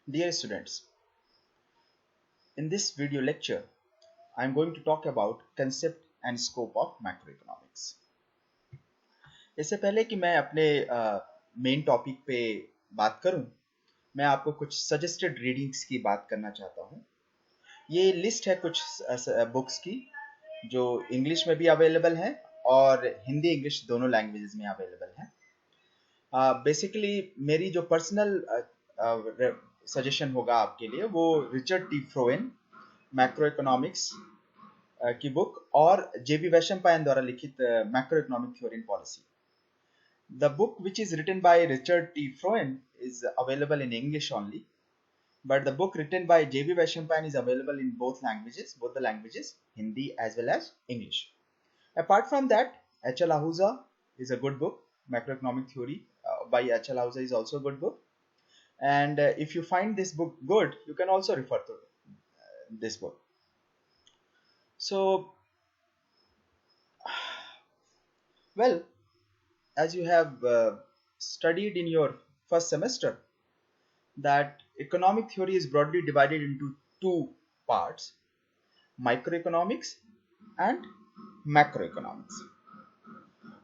Dear students, in this video lecture, I am going to talk about concept and scope of macroeconomics. इससे पहले कि मैं अपने main topic पे बात करूं, मैं आपको कुछ सजेस्टेड रीडिंग्स की बात करना चाहता हूं। ये लिस्ट है कुछ बुक्स की जो इंग्लिश में भी अवेलेबल हैं और हिंदी इंग्लिश दोनों लैंग्वेजेस में अवेलेबल हैं। बेसिकली मेरी जो पर्सनल सजेशन होगा आपके लिए वो रिचर्ड टी फ्रोएन मैक्रो इकोनॉमिक्स की बुक और जेबी वैशंपायन द्वारा लिखित macro economic theory and policy. The book, which is written by Richard T. Froen, is available in English only, but the book written by J.B. Vaishampayan is available in both the languages, Hindi as well as English. Apart from that, H.L. Ahuja is a good book. Macroeconomic Theory by H.L. Ahuja is also a good book. And if you find this book good, you can also refer to this book. So, well, as you have studied in your first semester, that economic theory is broadly divided into two parts: microeconomics and macroeconomics.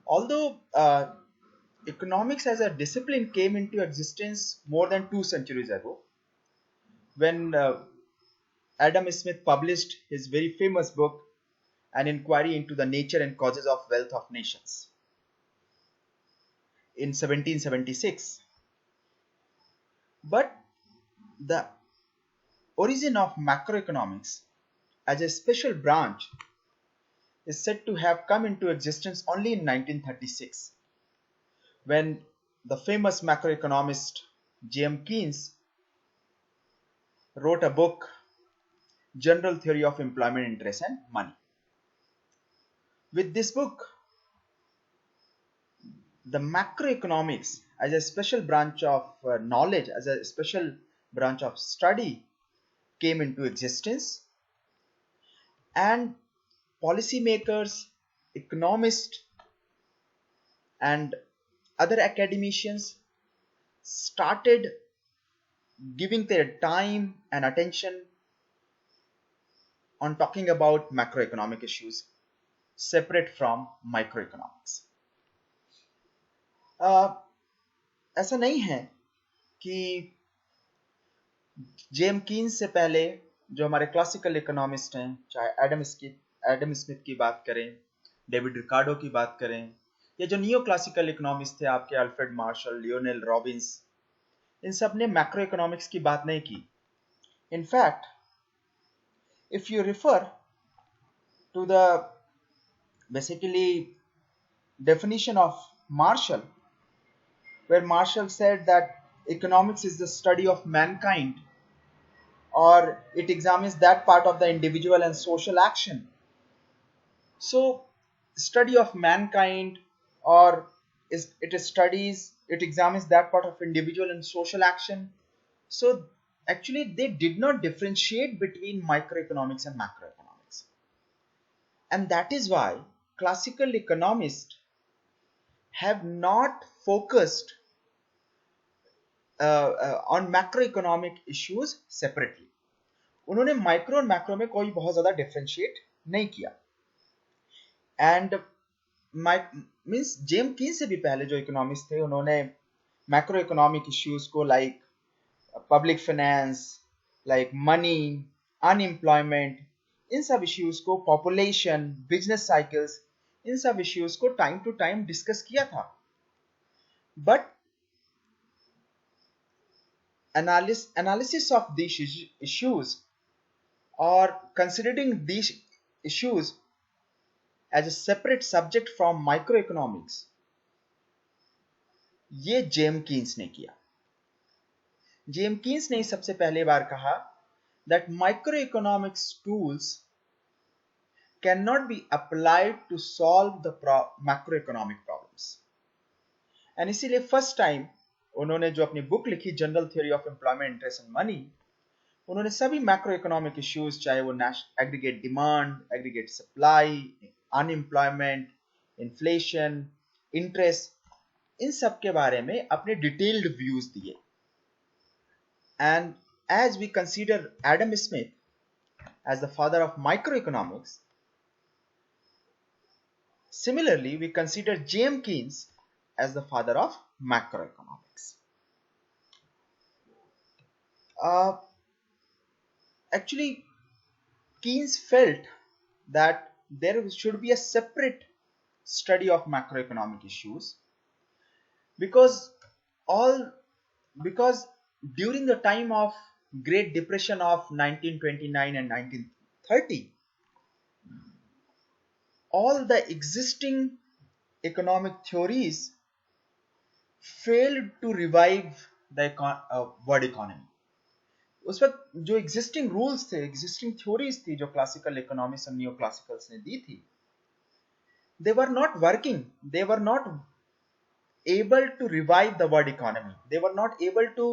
Although economics as a discipline came into existence more than 2 centuries ago, when Adam Smith published his very famous book, An Inquiry into the Nature and Causes of Wealth of Nations, in 1776. But the origin of macroeconomics as a special branch is said to have come into existence only in 1936, when the famous macroeconomist J.M. Keynes wrote a book, General Theory of Employment, Interest and Money. With this book, the macroeconomics as a special branch of knowledge, as a special branch of study came into existence, and policymakers, economists, and other academicians started giving their time and attention on talking about macroeconomic issues separate from microeconomics. ऐसा नहीं है कि GeM Keynes से पहले जो हमारे classical economist हैं, चाहे एडम स्मिथ की बात करें, डेविड रिकार्डो की बात करें, या जो नियो क्लासिकल इकोनॉमिस्ट थे आपके अल्फ्रेड मार्शल, लियोनेल रॉबिन्स, इन सब ने मैक्रो इकोनॉमिक्स की बात नहीं की. In fact if you refer to the basically definition of Marshall, where Marshall said that economics is the study of mankind, or it examines that part of the individual and social action. So, study of mankind, or it examines that part of individual and social action. So, actually, they did not differentiate between microeconomics and macroeconomics. And that is why classical economists have not focused on macroeconomic issues separately. उन्होंने micro और macro में कोई बहुत ज्यादा differentiate नहीं किया. And means GeM कीन से भी पहले जो इकोनॉमिस्ट थे, उन्होंने मैक्रो इकोनॉमिक इश्यूज को like public finance, like money, unemployment, इन सब इश्यूज को, पॉपुलेशन, बिजनेस साइकिल्स, इन सब इश्यूज को टाइम टू टाइम डिस्कस किया था. But analysis of these issues, or considering these issues as a separate subject from microeconomics, ये GeM Keynes ने किया. जेम कीन्स ने सबसे पहले बार कहा that microeconomics tools cannot be applied to solve the macroeconomic problems. And इसीलिए first time उन्होंने जो अपनी बुक लिखी, general theory of employment, interest and money, उन्होंने सभी मैक्रो इकोनॉमिक इश्यूज, चाहे वो aggregate demand, aggregate supply, unemployment, inflation, interest, इन सब के बारे में अपने डिटेल्ड व्यूज दिए. And as we consider Adam Smith as the father of microeconomics, similarly we consider James Keynes as the father of macroeconomics. Uh, Actually, Keynes felt that there should be a separate study of macroeconomic issues because all because during the time of Great Depression of 1929 and 1930, all the existing economic theories failed to revive the world economy. उस वक्त जो existing rules थे, existing theories थी जो classical economics और neo classicals ने दी थी, they were not working, they were not able to revive the world economy, they were not able to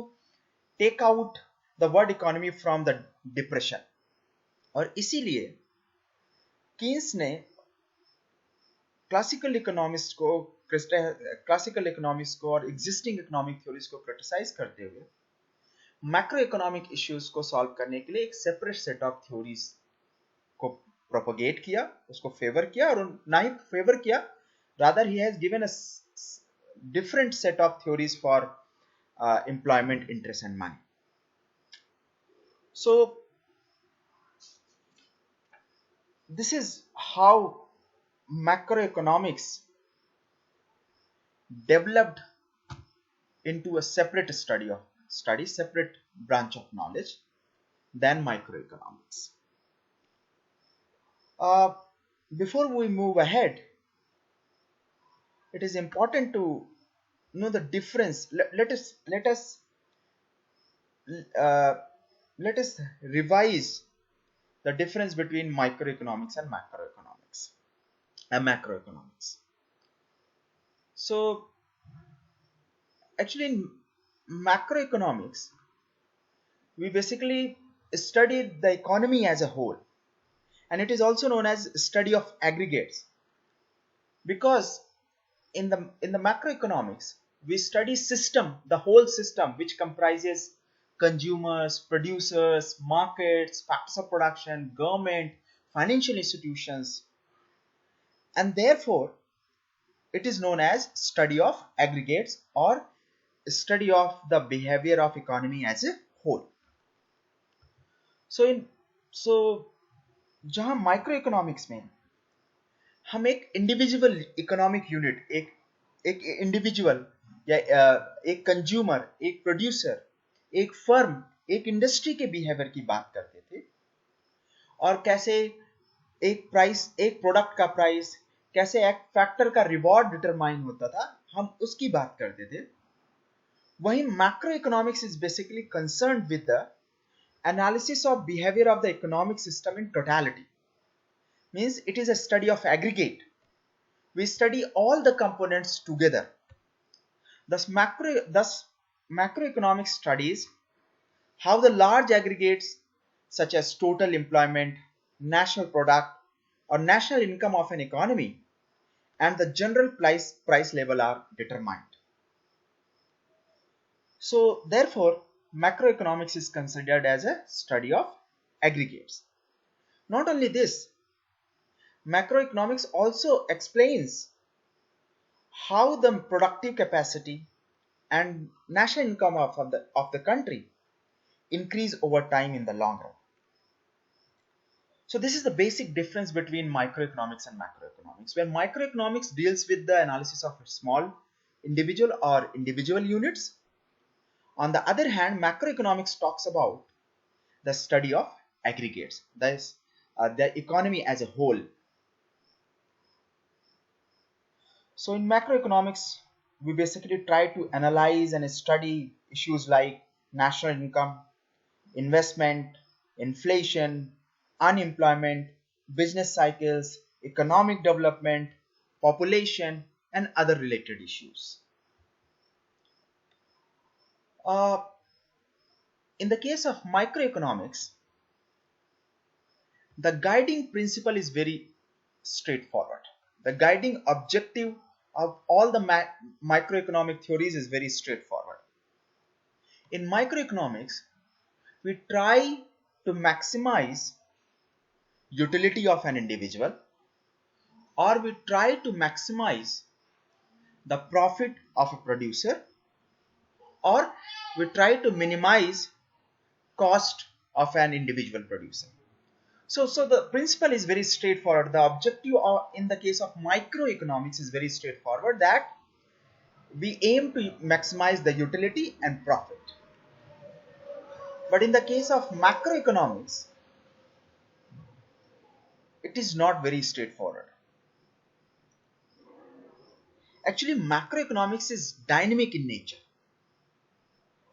take out the world economy from the depression. और इसीलिए Keynes ने classical economics को और existing economic theories को criticise करते हुए macro economic issues को solve करने के लिए एक सेपरेट सेट ऑफ थ्योरीज को प्रोपोगेट किया, उसको फेवर किया, और ना ही फेवर किया, rather he has given a different set of theories for employment, interest and money. So this is how macroeconomics developed into a separate separate branch of knowledge than microeconomics. Before we move ahead, it is important to know the difference. Let us revise the difference between microeconomics and macroeconomics. So actually in macroeconomics we basically study the economy as a whole, and it is also known as study of aggregates, because in the macroeconomics we study system, the whole system, which comprises consumers, producers, markets, factors of production, government, financial institutions, and therefore it is known as study of aggregates or study of the behavior of economy as a whole. So जहां microeconomics में हम एक individual economic unit, एक individual या एक consumer, एक producer, एक firm, एक इंडस्ट्री के बिहेवियर की बात करते थे, और कैसे एक प्रोडक्ट का प्राइस, कैसे एक फैक्टर का रिवॉर्ड डिटरमाइन होता था, हम उसकी बात करते थे. वहीं macro economics is basically concerned with the analysis of behaviour of the economic system in totality. Means it is a study of aggregate. We study all the components together. Thus macroeconomics studies how the large aggregates such as total employment, national product, or national income of an economy and the general price level are determined. So therefore macroeconomics is considered as a study of aggregates. Not only this, macroeconomics also explains how the productive capacity and national income of the country increase over time in the long run. So this is the basic difference between microeconomics and macroeconomics, where microeconomics deals with the analysis of small individual or individual units. On the other hand, macroeconomics talks about the study of aggregates, that is the economy as a whole. So in macroeconomics, we basically try to analyze and study issues like national income, investment, inflation, unemployment, business cycles, economic development, population, and other related issues. In the case of microeconomics, the guiding principle is very straightforward. The guiding objective of all the microeconomic theories is very straightforward. In microeconomics, we try to maximize utility of an individual, or we try to maximize the profit of a producer, or we try to minimize cost of an individual producer. So the principle is very straightforward. The objective in the case of microeconomics is very straightforward, that we aim to maximize the utility and profit. But in the case of macroeconomics, it is not very straightforward. Actually, macroeconomics is dynamic in nature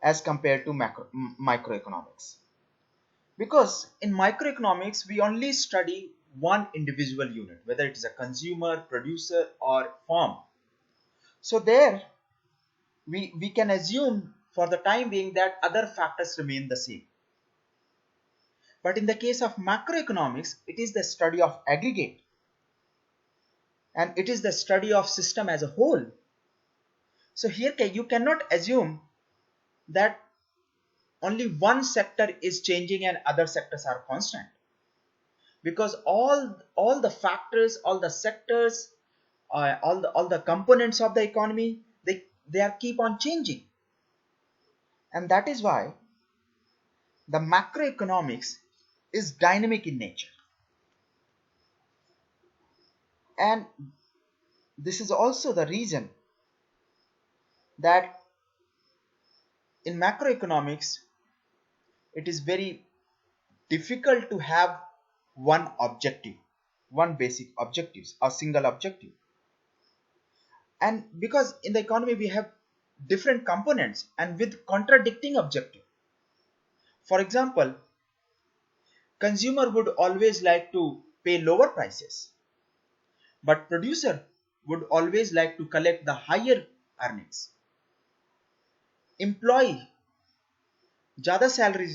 as compared to microeconomics. Because in microeconomics, we only study one individual unit, whether it is a consumer, producer, or firm. So there, we can assume for the time being that other factors remain the same. But in the case of macroeconomics, it is the study of aggregate, and it is the study of system as a whole. So here you cannot assume that only one sector is changing and other sectors are constant, because all the factors, all the sectors, all the components of the economy, they are keep on changing. And that is why the macroeconomics is dynamic in nature. And this is also the reason that in macroeconomics it is very difficult to have one objective, one basic objective, a single objective. And because in the economy we have different components and with contradicting objective. For example, consumer would always like to pay lower prices, but producer would always like to collect the higher earnings. Employee ज़्यादा salary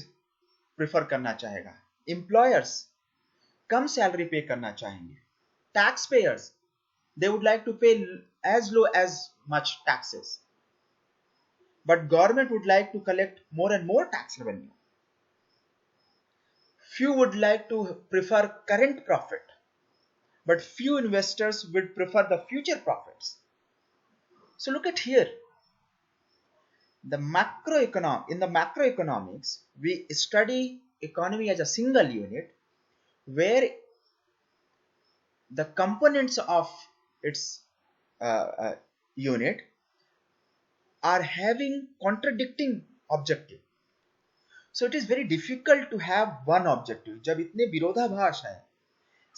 prefer करना चाहेगा, employers कम salary पे करना चाहेंगे, tax payers they would like to pay as low as much taxes, but government would like to collect more and more tax revenue. Few would like to prefer current profit, but few investors would prefer the future profits. So look at here. In the macroeconomics, we study economy as a single unit where the components of its unit are having contradicting objective. So it is very difficult to have one objective. जब इतने विरोधाभास हैं,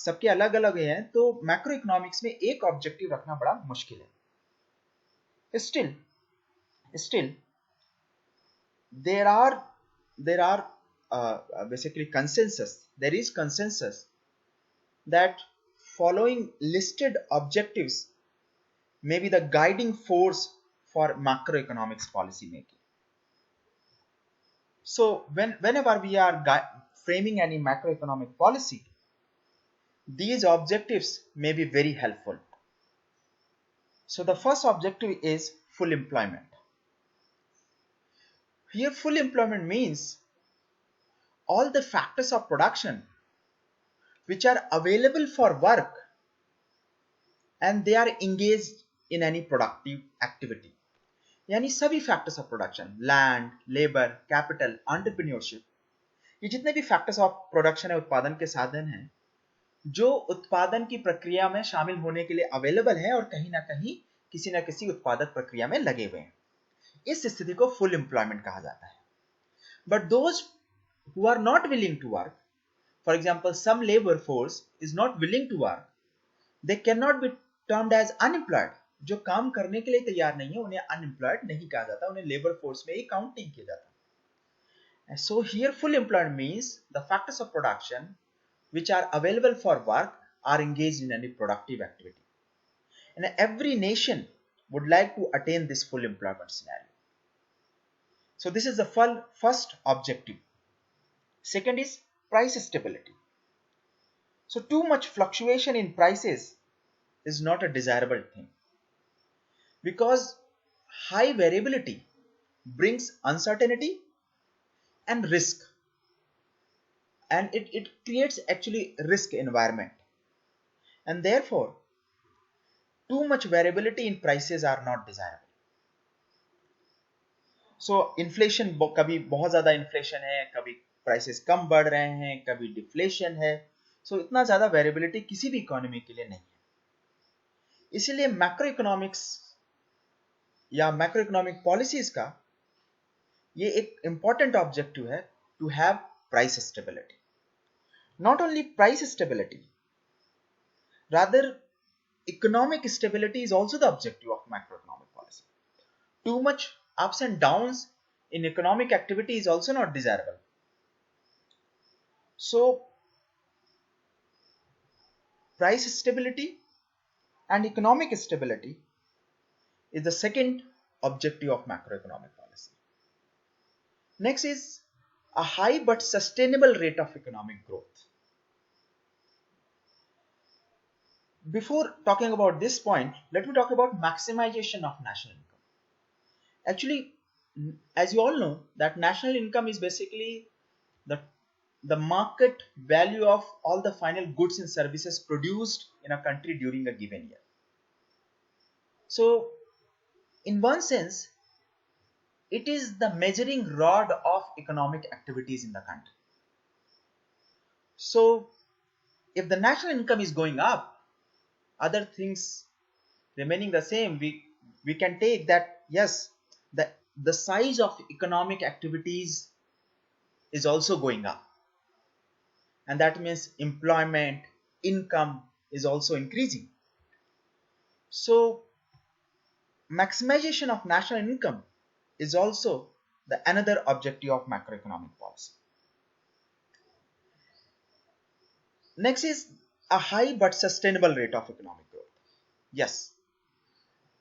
सबके अलग अलग हैं, तो macroeconomics में एक ऑब्जेक्टिव रखना बड़ा मुश्किल है. Still, there are basically consensus. There is consensus that following listed objectives may be the guiding force for macroeconomics policy making. So whenever we are framing any macroeconomic policy, these objectives may be very helpful. So the first objective is full employment. Here full employment means all the factors of production which are available for work and they are engaged in any productive activity. यानी सभी factors of production, land, labour, capital, entrepreneurship, ये जितने भी factors of production है, उत्पादन के साधन हैं, जो उत्पादन की प्रक्रिया में शामिल होने के लिए अवेलेबल है और कहीं ना कहीं किसी ना किसी उत्पादक प्रक्रिया में लगे हुए हैं, इस स्थिति को फुल एम्प्लॉयमेंट कहा जाता है. But those who are not willing to work, for example some labour force is not willing to work, they can not be termed as unemployed. जो काम करने के लिए तैयार नहीं है उन्हें अनएम्प्लॉयड नहीं कहा जाता, उन्हें लेबर फोर्स में ही काउंट नहीं किया जाता. So here full employed means the factors of production which are available for work are engaged in any productive activity. And every nation would like to attain this full employment scenario. So this is the first objective. Second is price stability. So too much fluctuation in prices is not a desirable thing, because high variability brings uncertainty and risk. and it creates actually risk environment, and therefore too much variability in prices are not desirable. So inflation कभी बहुत ज़्यादा inflation है, कभी prices कम बढ़ रहे हैं, कभी deflation है. सो इतना ज़्यादा वेरिएबिलिटी किसी भी इकोनॉमी के लिए नहीं है. इसीलिए मैक्रो इकोनॉमिक्स या मैक्रो इकोनॉमिक पॉलिसीज का ये एक इंपॉर्टेंट ऑब्जेक्टिव है to have price stability. Not only price stability, rather economic stability is also the objective of macroeconomic policy. Too much ups and downs in economic activity is also not desirable. So price stability and economic stability is the second objective of macroeconomic policy. Next is a high but sustainable rate of economic growth. Before talking about this point, let me talk about maximization of national income. Actually, as you all know, that national income is basically the market value of all the final goods and services produced in a country during a given year. So in one sense, it is the measuring rod of economic activities in the country. So if the national income is going up, other things remaining the same, we can take that yes, the size of economic activities is also going up, and that means employment, income is also increasing. So maximization of national income is also another objective of macroeconomic policy. Next is a high but sustainable rate of economic growth. Yes,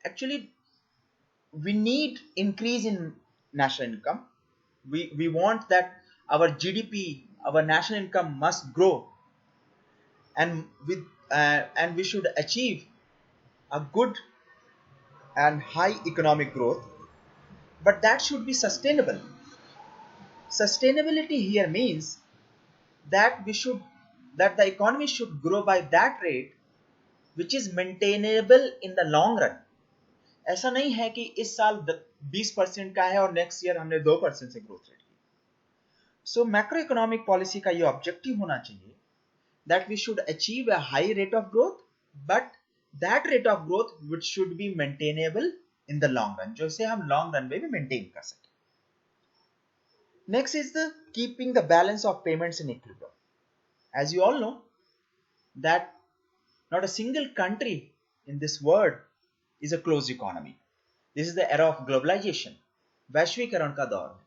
actually we need increase in national income. We want that our GDP, our national income must grow, and we should achieve a good and high economic growth, but that should be sustainable. Sustainability here means that the economy should grow by that rate which is maintainable in the long run. ऐसा नहीं है कि इस साल 20% का है और next year हमने 2% से ग्रोथ रेट की. सो मैक्रो इकोनॉमिक पॉलिसी का ये ऑब्जेक्टिव होना चाहिए that we should achieve a high rate of growth, but that rate of growth which should be maintainable in the long run, जो इसे हम लॉन्ग रन में भी मेंटेन कर सकें. Next is the keeping the balance of payments in equilibrium. As you all know that not a single country in this world is a closed economy. This is the era of globalization. वैश्वीकरण का दौर है.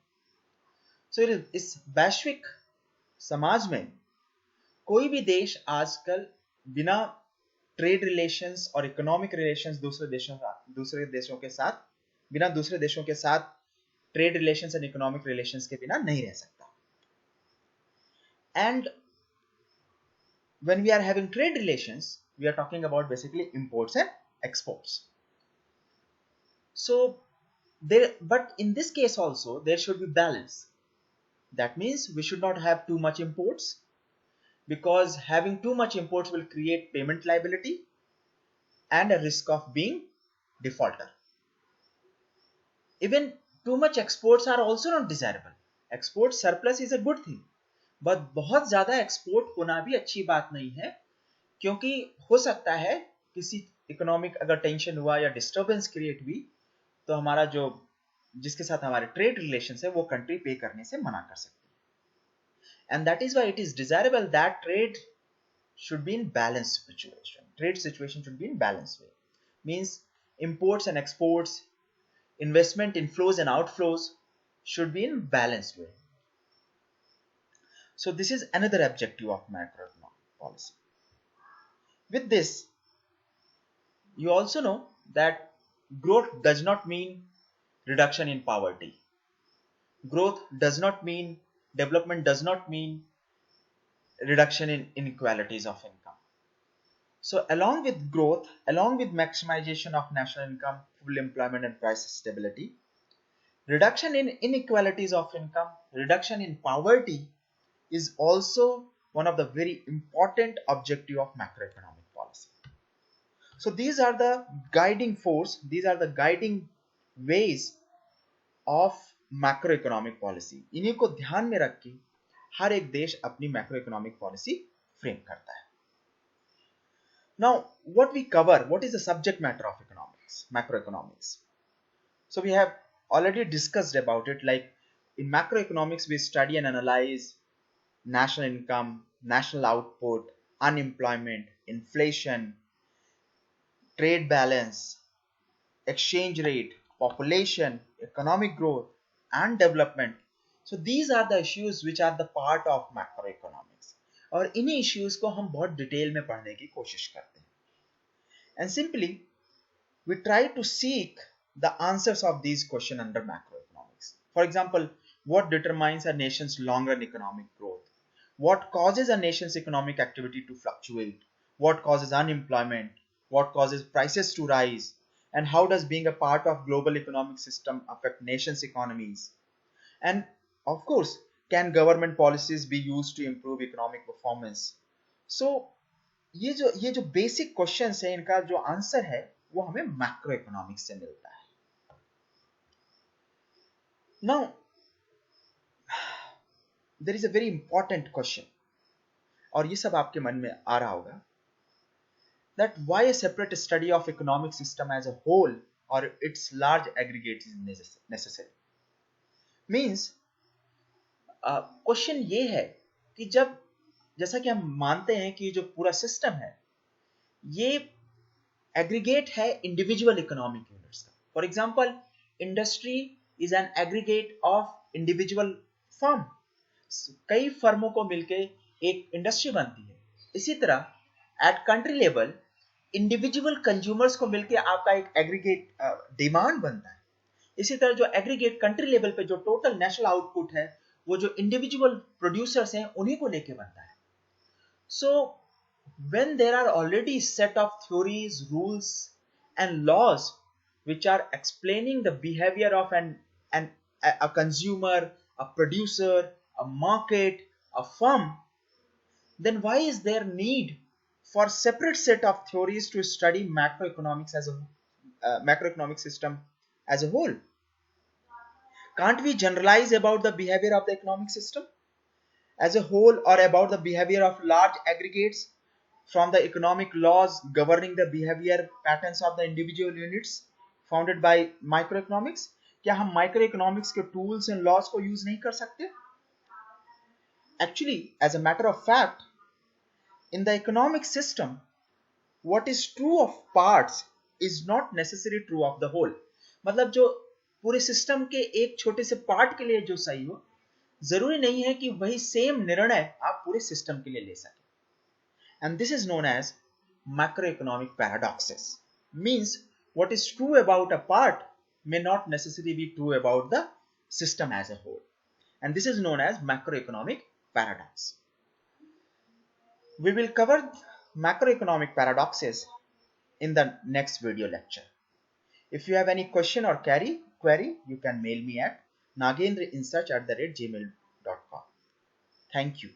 So इस वैश्विक समाज में कोई भी देश आजकल बिना ट्रेड रिलेशंस और इकोनॉमिक रिलेशंस दूसरे देशों के साथ बिना दूसरे देशों के साथ trade relations and economic relations के बिना नहीं रह सकता. And when we are having trade relations, we are talking about basically imports and exports. So but in this case also there should be balance. That means we should not have too much imports, because having too much imports will create payment liability and a risk of being defaulter. Even too much exports are also not desirable. Export surplus is a good thing, but बहुत ज्यादा export होना भी अच्छी बात नहीं है, क्योंकि हो सकता है किसी इकोनॉमिक अगर टेंशन हुआ या डिस्टर्बेंस क्रिएट हुई तो हमारा जो जिसके साथ हमारे ट्रेड रिलेशंस है वो कंट्री पे करने से मना कर सकती है. And that is why it is desirable that trade should be in balance situation. Trade situation should be in balance way. Means imports and exports, investment inflows and outflows should be in balanced way. So this is another objective of macroeconomic policy. With this, you also know that growth does not mean reduction in poverty. Growth does not mean, development does not mean reduction in inequalities of income. So along with growth, along with maximization of national income, full employment and price stability, reduction in inequalities of income, reduction in poverty is also one of the very important objective of macroeconomic policy. So these are the guiding force, these are the guiding ways of macroeconomic policy. इन्हीं को ध्यान में रख के हर एक देश अपनी macroeconomic policy frame करता है. Now what we cover, what is the subject matter of economics, macroeconomics? So we have already discussed about it. Like in macroeconomics we study and analyze national income, national output, unemployment, inflation, trade balance, exchange rate, population, economic growth and development. So these are the issues which are the part of macroeconomics. और इन्हीं issues को हम बहुत detail में पढ़ने की कोशिश करते हैं. And simply we try to seek the answers of these questions under macroeconomics. For example, what determines a nation's long-run economic growth? What causes a nation's economic activity to fluctuate? What causes unemployment? What causes prices to rise? And how does being a part of global economic system affect nations' economies? And of course, can government policies be used to improve economic performance? So ये जो basic questions है, इनका जो answer है वो हमें macro economics से मिलता है. Now there is a very important question, और ये सब आपके मन में आ रहा होगा, that why a separate study of economic system as a whole or its large aggregates is necessary. Means question ये है कि जब, जैसा कि हम मानते हैं कि जो पूरा सिस्टम है ये एग्रीगेट है इंडिविजुअल इकोनॉमिक यूनिट्स का. For example, industry is an aggregate of individual firm. कई फर्मों को मिलके एक इंडस्ट्री बनती है. इसी तरह at country level individual consumers को मिलके आपका एक एग्रीगेट डिमांड बनता है. इसी तरह जो एग्रीगेट कंट्री लेवल पे जो टोटल नेशनल आउटपुट है वो जो इंडिविजुअल प्रोड्यूसर्स हैं उन्हीं को लेके बनता है. So when there are already set of theories, rules and laws which are explaining the behavior of a consumer, a producer, a market, a firm, then why is there need for separate set of theories to study macroeconomics as a macroeconomic system as a whole? Can't we generalize about the behavior of the economic system as a whole, or about the behavior of large aggregates from the economic laws governing the behavior patterns of the individual units founded by microeconomics? क्या हम microeconomics के tools and laws को use नहीं कर सकते? Actually, as a matter of fact, in the economic system, what is true of parts is not necessarily true of the whole. मतलब जो पूरे सिस्टम के एक छोटे से पार्ट के लिए जो सही हो, जरूरी नहीं है कि वही सेम निर्णय आप पूरे सिस्टम के लिए ले सकें. And this is known as macroeconomic paradoxes. Means what is true about a part may not necessarily be true about the system as a whole. And this is known as macroeconomic paradox. We will cover macroeconomic paradoxes in the next video lecture. If you have any question or query, you can mail me at nagendrinsearch@gmail.com. Thank you.